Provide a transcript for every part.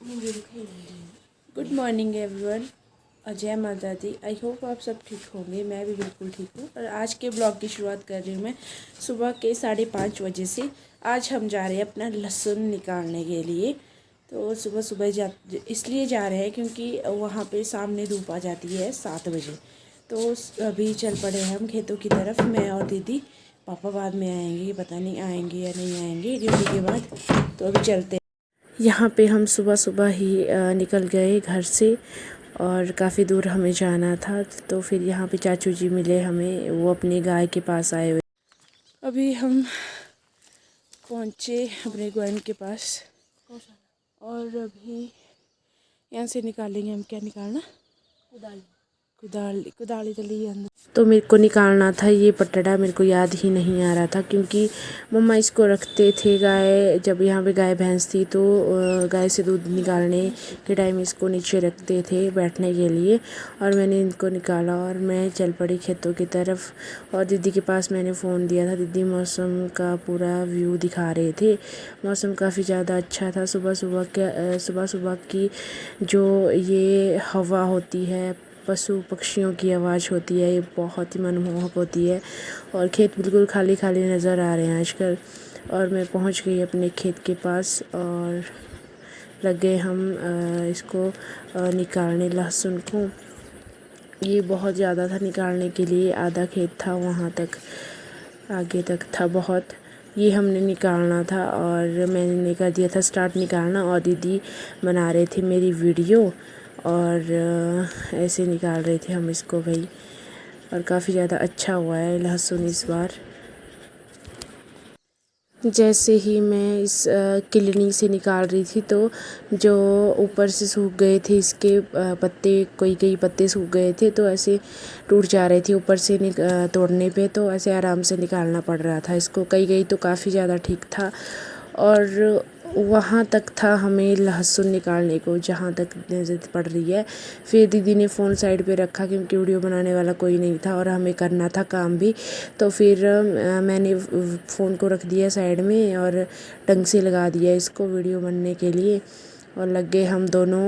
Good morning everyone. Ajay माता दी। I hope आप सब ठीक होंगे। मैं भी बिल्कुल ठीक हूँ। और आज के ब्लॉग की शुरुआत कर रही हूँ मैं सुबह के 5:30 बजे से। आज हम जा रहे हैं अपना लहसुन निकालने के लिए। तो सुबह सुबह इसलिए जा रहे हैं क्योंकि वहाँ पे सामने धूप आ जाती है 7 बजे। तो अभी चल पड़े हैं हम खेतों की तरफ, मैं और दीदी। पापा बाद में आएंगे, पता नहीं आएंगे या नहीं आएंगे ड्यूटी के बाद। तो अभी चलते हैं। यहाँ पे हम सुबह सुबह ही निकल गए घर से और काफ़ी दूर हमें जाना था। तो फिर यहाँ पे चाचू जी मिले हमें, वो अपनी गाय के पास आए हुए। अभी हम पहुँचे अपने ग्वाइन के पास और अभी यहाँ से निकालेंगे हम। क्या निकालना? कुदाली तो ली अंदर। तो मेरे को निकालना था ये पटड़ा, मेरे को याद ही नहीं आ रहा था क्योंकि मम्मा इसको रखते थे गाय, जब यहाँ पे गाय भैंस थी तो गाय से दूध निकालने के टाइम इसको नीचे रखते थे बैठने के लिए। और मैंने इनको निकाला और मैं चल पड़ी खेतों की तरफ। और दीदी के पास मैंने फ़ोन दिया था, दीदी मौसम का पूरा व्यू दिखा रहे थे। मौसम काफ़ी ज़्यादा अच्छा था। सुबह सुबह की जो ये हवा होती है, पशु पक्षियों की आवाज़ होती है, ये बहुत ही मनमोहक होती है। और खेत बिल्कुल खाली खाली नज़र आ रहे हैं आजकल। और मैं पहुंच गई अपने खेत के पास और लग गए हम इसको निकालने लहसुन को। ये बहुत ज़्यादा था निकालने के लिए, आधा खेत था, वहाँ तक आगे तक था बहुत। ये हमने निकालना था और मैंने कर दिया था स्टार्ट निकालना। और दीदी बना रहे थे मेरी वीडियो और ऐसे निकाल रहे थे हम इसको भाई। और काफ़ी ज़्यादा अच्छा हुआ है लहसुन इस बार। जैसे ही मैं इस किलनी से निकाल रही थी तो जो ऊपर से सूख गए थे इसके पत्ते, कई पत्ते सूख गए थे तो ऐसे टूट जा रहे थे ऊपर से तोड़ने पे। तो ऐसे आराम से निकालना पड़ रहा था इसको। कई तो काफ़ी ज़्यादा ठीक था। और वहाँ तक था हमें लहसुन निकालने को जहाँ तक नज़र पड़ रही है। फिर दीदी ने फ़ोन साइड पे रखा क्योंकि वीडियो बनाने वाला कोई नहीं था और हमें करना था काम भी। तो फिर मैंने फ़ोन को रख दिया साइड में और ढंग से लगा दिया इसको वीडियो बनने के लिए। और लग गए हम दोनों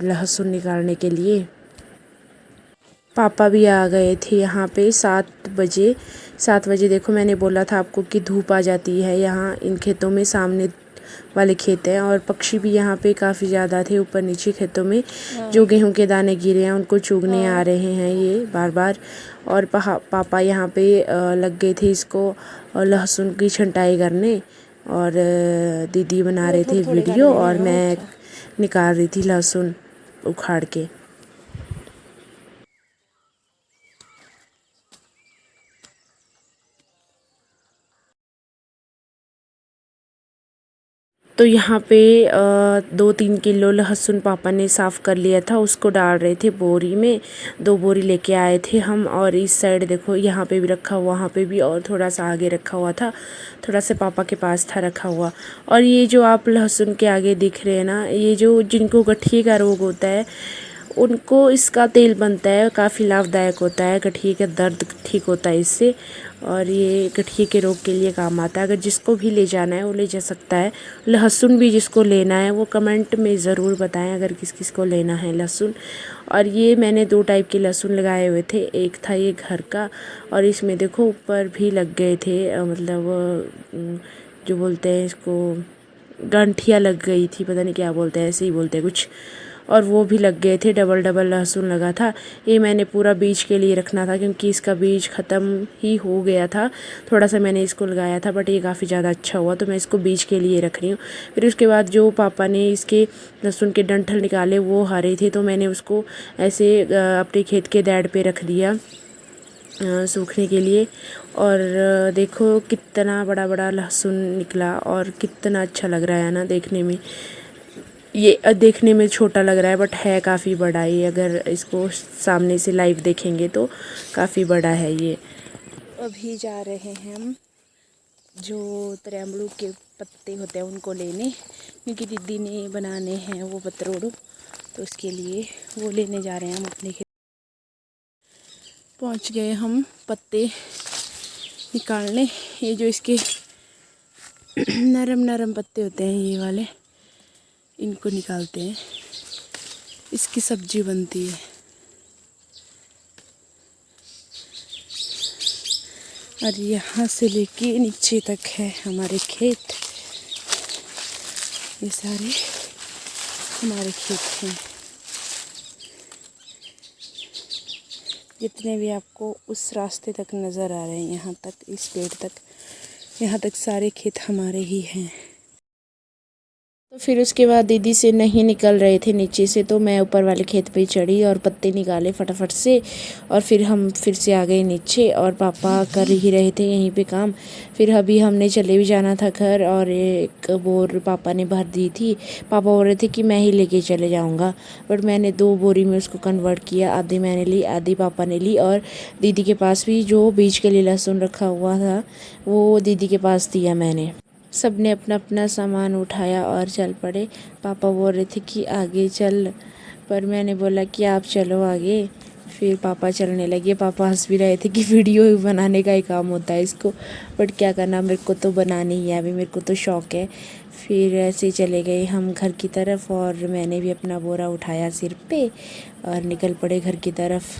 लहसुन निकालने के लिए। पापा भी आ गए थे यहाँ पे 7 बजे। देखो मैंने बोला था आपको कि धूप आ जाती है यहाँ इन खेतों में, सामने वाले खेत हैं। और पक्षी भी यहाँ पे काफ़ी ज़्यादा थे ऊपर नीचे खेतों में। जो गेहूं के दाने गिरे हैं उनको चुगने आ रहे हैं ये बार बार। और पापा यहाँ पे लग गए थे इसको लहसुन की छंटाई करने। और दीदी बना रहे थे वीडियो और मैं निकाल रही थी लहसुन उखाड़ के। तो यहाँ पे 2-3 किलो लहसुन पापा ने साफ़ कर लिया था, उसको डाल रहे थे बोरी में। 2 बोरी लेके आए थे हम। और इस साइड देखो यहाँ पे भी रखा हुआ, वहाँ पे भी, और थोड़ा सा आगे रखा हुआ था, थोड़ा सा पापा के पास था रखा हुआ। और ये जो आप लहसुन के आगे दिख रहे हैं ना, ये जो जिनको गठिए का रोग होता है उनको इसका तेल बनता है, काफ़ी लाभदायक होता है। गठिए का दर्द ठीक होता है इससे। और ये गठिए के रोग के लिए काम आता है। अगर जिसको भी ले जाना है वो ले जा सकता है। लहसुन भी जिसको लेना है वो कमेंट में ज़रूर बताएं अगर किस किस को लेना है लहसुन। और ये मैंने 2 टाइप के लहसुन लगाए हुए थे। एक था ये घर का, और इसमें देखो ऊपर भी लग गए थे, मतलब जो बोलते हैं इसको गंठिया लग गई थी, पता नहीं क्या बोलते हैं, ऐसे ही बोलते हैं कुछ। और वो भी लग गए थे, डबल डबल लहसुन लगा था। ये मैंने पूरा बीज के लिए रखना था क्योंकि इसका बीज ख़त्म ही हो गया था। थोड़ा सा मैंने इसको लगाया था बट ये काफ़ी ज़्यादा अच्छा हुआ, तो मैं इसको बीज के लिए रख रही हूँ। फिर उसके बाद जो पापा ने इसके लहसुन के डंठल निकाले वो हरे थे, तो मैंने उसको ऐसे अपने खेत के डैड पे रख दिया सूखने के लिए। और देखो कितना बड़ा बड़ा लहसुन निकला और कितना अच्छा लग रहा है ना देखने में। ये देखने में छोटा लग रहा है बट है काफ़ी बड़ा ये, अगर इसको सामने से लाइव देखेंगे तो काफ़ी बड़ा है ये। अभी जा रहे हैं हम जो तरामड़ू के पत्ते होते हैं उनको लेने, क्योंकि दीदी ने बनाने हैं वो पतरोड़ू, तो उसके लिए वो लेने जा रहे हैं हम अपने खेत। पहुंच गए हम पत्ते निकालने। ये जो इसके नरम नरम पत्ते होते हैं ये वाले, इनको निकालते हैं, इसकी सब्जी बनती है। और यहाँ से लेके नीचे तक है हमारे खेत, ये सारे हमारे खेत हैं। जितने भी आपको उस रास्ते तक नज़र आ रहे हैं, यहाँ तक, इस पेड़ तक, यहाँ तक सारे खेत हमारे ही हैं। तो फिर उसके बाद दीदी से नहीं निकल रहे थे नीचे से, तो मैं ऊपर वाले खेत पे चढ़ी और पत्ते निकाले फटाफट से, और फिर हम फिर से आ गए नीचे। और पापा कर ही रहे थे यहीं पे काम। फिर अभी हमने चले भी जाना था घर, और एक बोर पापा ने भर दी थी। पापा बोल रहे थे कि मैं ही लेके चले जाऊँगा, बट मैंने 2 बोरी में उसको कन्वर्ट किया। आधी मैंने ली, आधी पापा ने ली, और दीदी के पास भी जो बीज के लिए लहसुन रखा हुआ था वो दीदी के पास दिया मैंने। सब ने अपना अपना सामान उठाया और चल पड़े। पापा बोल रहे थे कि आगे चल, पर मैंने बोला कि आप चलो आगे। फिर पापा चलने लगे। पापा हंस भी रहे थे कि वीडियो बनाने का ही काम होता है इसको, बट क्या करना, मेरे को तो बनानी ही है, अभी मेरे को तो शौक़ है। फिर ऐसे चले गए हम घर की तरफ, और मैंने भी अपना बोरा उठाया सिर पे और निकल पड़े घर की तरफ।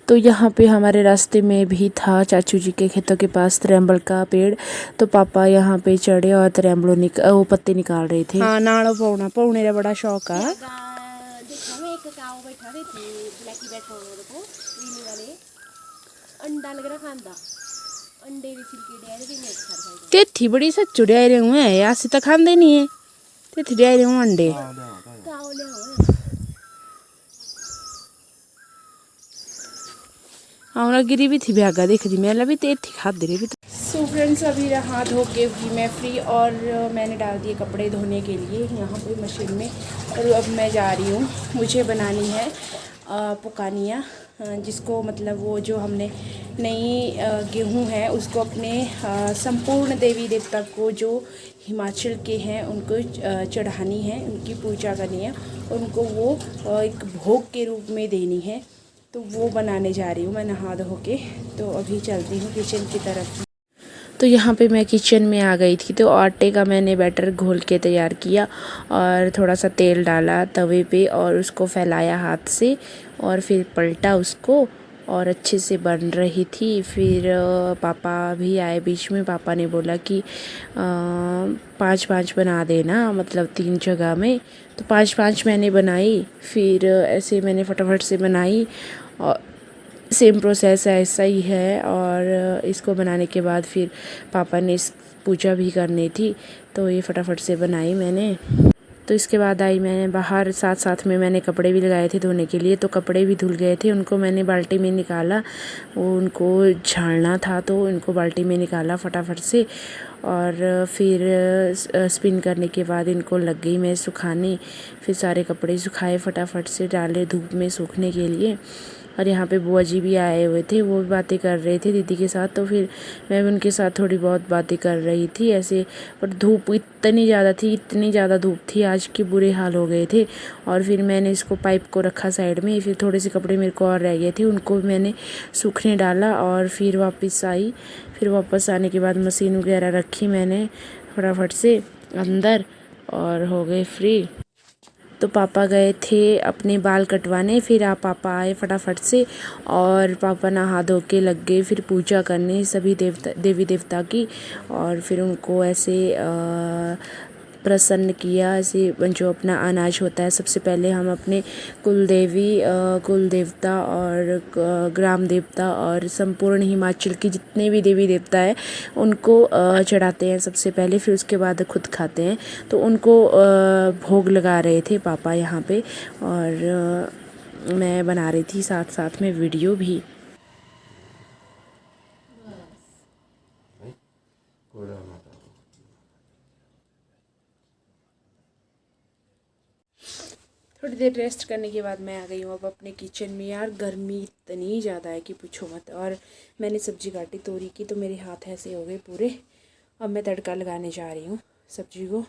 तो यहाँ पे हमारे रास्ते में भी था चाचू जी के खेतों के पास तिरम्बल का पेड़, तो पापा यहाँ पे चढ़े और तिरम्बलों वो पत्ते निकाल रहे थे। हाँ, नाड़ो पौना पौने का बड़ा शौक है। तेथी बड़ी सच्चू डे रहे हुए अस तो खाते नहीं है, तेथी डे रहे हूँ अंडे। हाँ, गिरी भी थी ब्यागा, देख दी मेला भी तेज थी, खाद रही भी। सो फ्रेंड्स, अभी हाथ धो के भी मैं फ्री, और मैंने डाल दिए कपड़े धोने के लिए यहाँ पे मशीन में। और अब मैं जा रही हूँ, मुझे बनानी है पुकानिया, जिसको मतलब वो जो हमने नई गेहूँ है उसको अपने संपूर्ण देवी देवता को जो हिमाचल के हैं उनको चढ़ानी है, उनकी पूजा करनी है, और उनको वो एक भोग के रूप में देनी है। तो वो बनाने जा रही हूँ मैं नहा धो के। तो अभी चलती हूँ किचन की तरफ। तो यहाँ पे मैं किचन में आ गई थी। तो आटे का मैंने बैटर घोल के तैयार किया, और थोड़ा सा तेल डाला तवे पे और उसको फैलाया हाथ से, और फिर पलटा उसको, और अच्छे से बन रही थी। फिर पापा भी आए बीच में। पापा ने बोला कि 5-5 बना देना, मतलब 3 जगह में। तो 5-5 मैंने बनाई। फिर ऐसे मैंने फटाफट से बनाई, और सेम प्रोसेस ऐसा ही है। और इसको बनाने के बाद फिर पापा ने इस पूजा भी करनी थी, तो ये फटाफट से बनाई मैंने। तो इसके बाद आई मैंने बाहर, साथ साथ में मैंने कपड़े भी लगाए थे धोने के लिए, तो कपड़े भी धुल गए थे, उनको मैंने बाल्टी में निकाला। वो उनको झाड़ना था, तो उनको बाल्टी में निकाला फटाफट से। और फिर स्पिन करने के बाद इनको लग गई मैं सुखाने। फिर सारे कपड़े सुखाए, फटाफट से डाले धूप में सूखने के लिए। और यहाँ पे बुआ जी भी आए हुए थे, वो भी बातें कर रहे थे दीदी के साथ। तो फिर मैं भी उनके साथ थोड़ी बहुत बातें कर रही थी ऐसे। पर धूप इतनी ज़्यादा थी, इतनी ज़्यादा धूप थी आज के बुरे हाल हो गए थे। और फिर मैंने इसको पाइप को रखा साइड में। फिर थोड़े से कपड़े मेरे को और रह गए थे, उनको भी मैंने सूखने डाला, और फिर वापस आई। फिर वापस आने के बाद मशीन वगैरह रखी मैंने फटाफट से अंदर, और हो गए फ्री। तो पापा गए थे अपने बाल कटवाने। फिर पापा आए फटाफट से, और पापा नहा धो के लग गए फिर पूजा करने सभी देवी देवता की। और फिर उनको ऐसे प्रसन्न किया। ऐसे जो अपना अनाज होता है, सबसे पहले हम अपने कुलदेवी, कुल देवता और ग्राम देवता और संपूर्ण हिमाचल की जितने भी देवी देवता है उनको चढ़ाते हैं सबसे पहले। फिर उसके बाद खुद खाते हैं। तो उनको भोग लगा रहे थे पापा यहाँ पे, और मैं बना रही थी साथ साथ में वीडियो भी। थोड़ी देर रेस्ट करने के बाद मैं आ गई हूँ अब अपने किचन में। यार गर्मी इतनी ज़्यादा है कि पूछो मत। और मैंने सब्ज़ी काटी तोरी की, तो मेरे हाथ ऐसे हो गए पूरे। अब मैं तड़का लगाने जा रही हूँ सब्ज़ी को।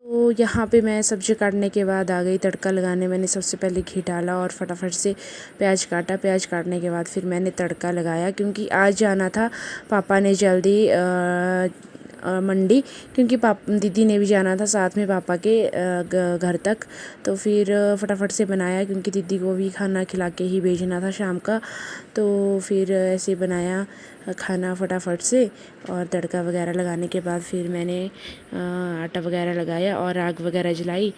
तो यहाँ पे मैं सब्ज़ी काटने के बाद आ गई तड़का लगाने। मैंने सबसे पहले घी डाला और फटाफट से प्याज काटा। प्याज काटने के बाद फिर मैंने तड़का लगाया, क्योंकि आज जाना था पापा ने जल्दी मंडी, क्योंकि दीदी ने भी जाना था साथ में पापा के घर तक। तो फिर फटाफट से बनाया, क्योंकि दीदी को भी खाना खिला के ही भेजना था शाम का। तो फिर ऐसे बनाया खाना फटाफट से, और तड़का वगैरह लगाने के बाद फिर मैंने आटा वगैरह लगाया और आग वगैरह जलाई।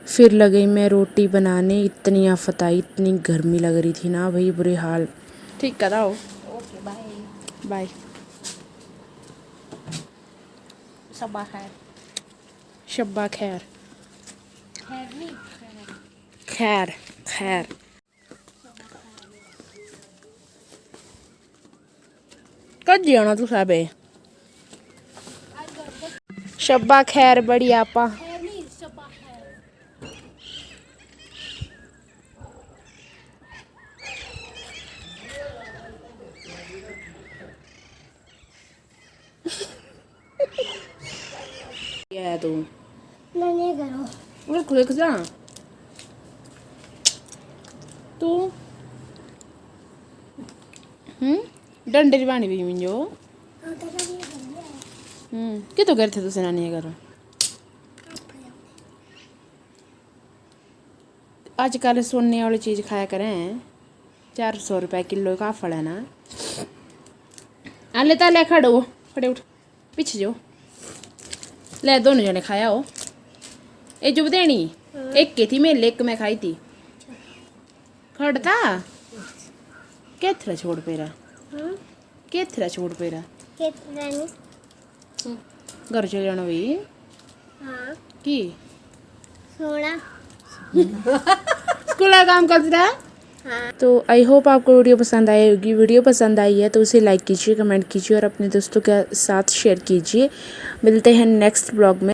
फिर लगी मैं रोटी बनाने। इतनी आफत आई, इतनी गर्मी लग रही थी ना भाई, बुरे हाल। ठीक कराओ। Okay bye bye. शब्बा खैर। शब्बा खैर। खैर नहीं खैर खैर। कद जाना तू साबे? शब्बा खैर बड़ी आपा। खैर नहीं शब्बा खैर। क्या है तू? नहीं करो। और खुले जा तू। डंडे पानी भी मिंजो। कि तो गए थे तुसे नानी घर? आजकल सोने वाली चीज़ खाया करें। 400 रुपये किलो का फल है ना। ले ले खड़ो, खड़े उठ, पीछे जो ले। दोनों जने खाया हो। ये जो देनी एक की थी मेरे, एक मैं खाई थी। खड़ता केथरा छोड़ पेरा, केथरा छोड़ पेरा। घर चले जाना भाई। हाँ की सोना स्कूल का काम करता है। हाँ। तो आई होप आपको वीडियो पसंद आई होगी। वीडियो पसंद आई है तो उसे लाइक कीजिए, कमेंट कीजिए और अपने दोस्तों के साथ शेयर कीजिए। मिलते हैं नेक्स्ट ब्लॉग में।